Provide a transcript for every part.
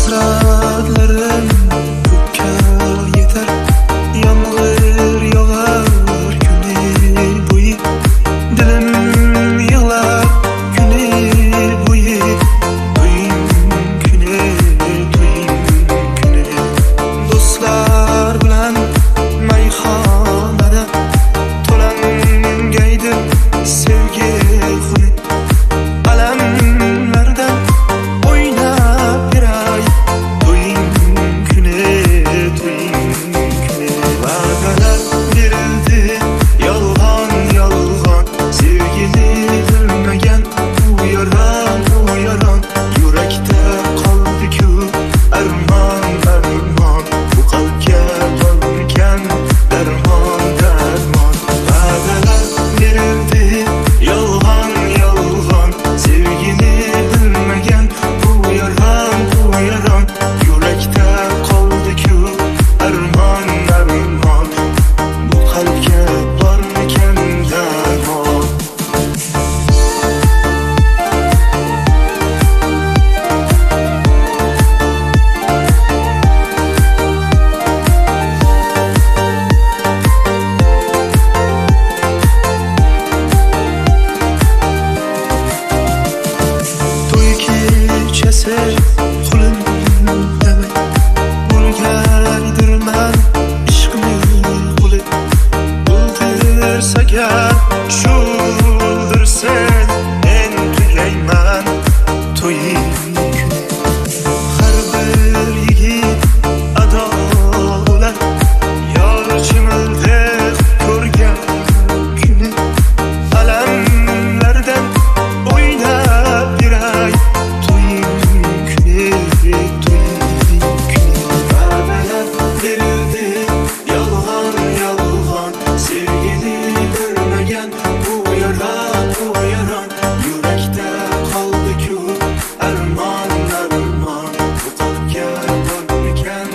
hasratlarim ko'kka yetar, yomg'ir yog'ar kuni bo'yi, dilim yig'lar kuni bo'yi. To'ying kuni, to'ying kuni, do'stlar bilan mayxonada to'langaydi sevgi xuni. Alamlardan o'ynab beray, to'ying kuni, to'ying kuni. Va'dalar berildi yolg'on yolg'on, sevgini bilmagan u yaron yurakda qoldi-ku armon armon, bu qalbga bo'lgan darmon darmon. Va'dalar berildi yolg'on yolg'on, sevgini bilmagan u yaron yurakda qoldi-ku armon armon, bu qalbga bormikan darmon. To'y kechasi qulim demay, bo'lgaydirman ishqni quli. O'ldirsa gar cho'ldirsan, men tugayman to'ying kuni. Har bir yigit ado bo'lar, yor chimildiq ko'rgan kuni. Alamlardan o'ynab beray, to'ying kuni, to'ying kuni. Va'dalar berildi yolg'on yolg'on, sevgini bilmagan u yaron yurakda qoldi-ku armon armon, bu qalbga bo'lmagan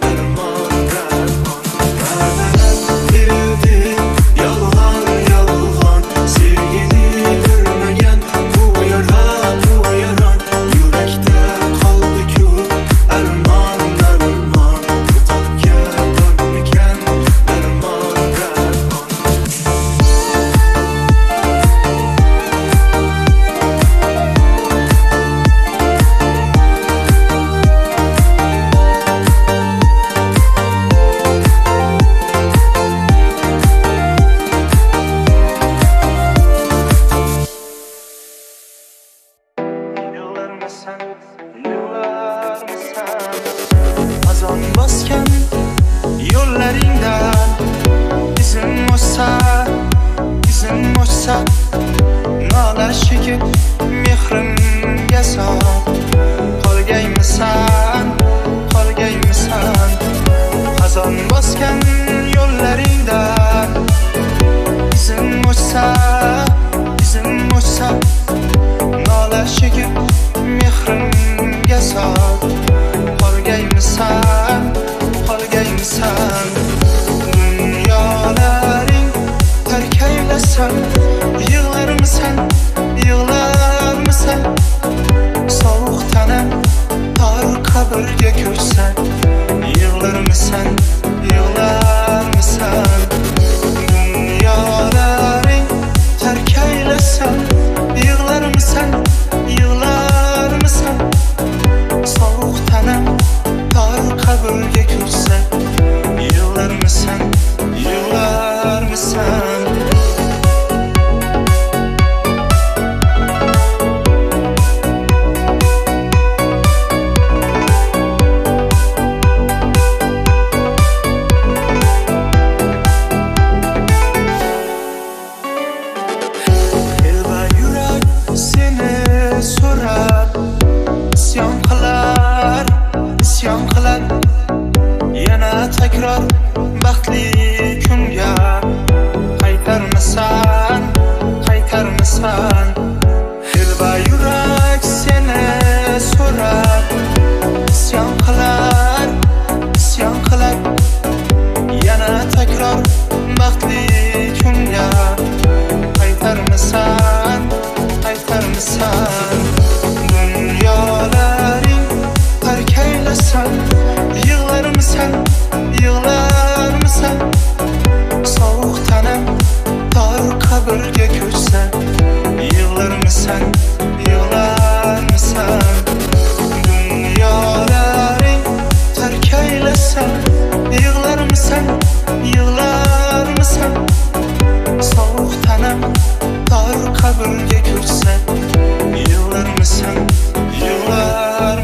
darmon darmon. Va'dalar berildi yolg'on yolg'on, sevgini bilmagan u yaron yurakda qoldi-ku armon armon, bu qalbga bo'lmagan darmon darmon. Yig'larmisan, yig'larmisan, azon bosgan yo'llaringdan izim o'chsa, nola shekib mehrimga soq. Qolgaymisan, azon bosgan yo'llaringdan izim o'chsa, nola shekib mehrimga soq. Qolgaymisan, dunyolaring tarkaylasan, yig'larmisan, sovuq tanam tor qabrga ko'chsan. Yig'larmisan, dunyolaring tarkaylasan, yig'larmisan, sovuq tanam tor qabrga ko'chsan. Yig'larmisan,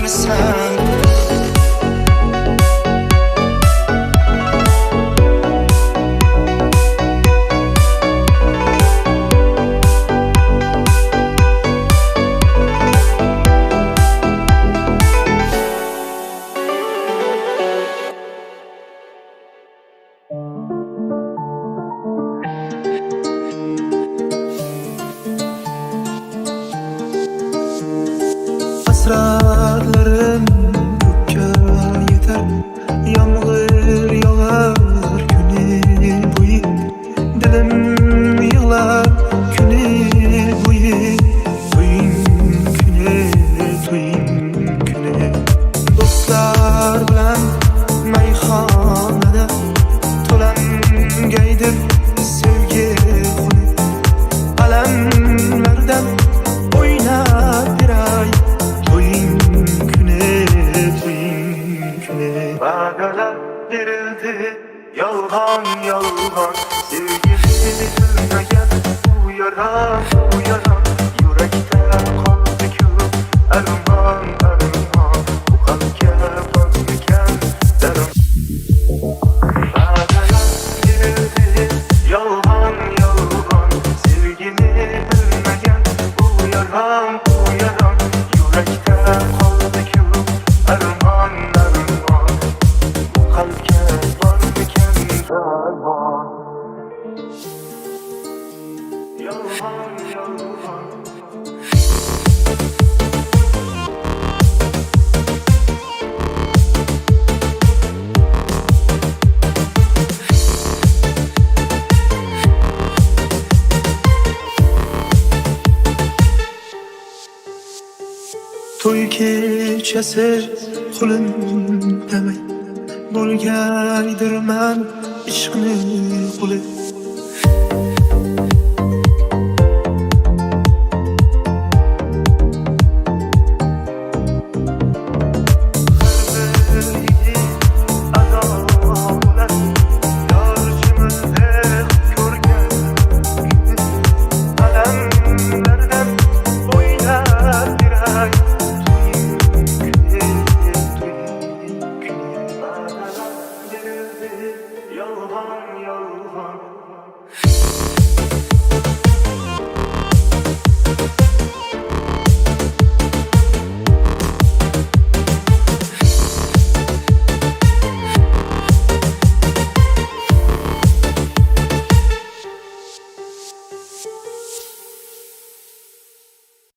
mısın? Hasratlarım gökçe yeter, yağmur yağar günü boyu. Dilim yığlar günü boyu. Toyun günü, toyun günü. Dostlar bilan mayxonada to'langaydir sevgi qo'li. Alamlardan o'ynab beray toyun güne, toyun güne. Va'dalar verildi yolg'on yolg'on, sevgili bilmagan bu yaram yurakda qoldi-ku armon armon, bu qalbga bormikan darom. Va'dalar verildi yolg'on yolg'on, sevgini bilmagan bu yaram yurakda qoldi-ku armon armon, bu qalbga bormikan darmon. Yolg'on yolg'on. To'y kechasi qo'limdamay bo'lgaydirman ishqni quli. Yolg'on yolg'on.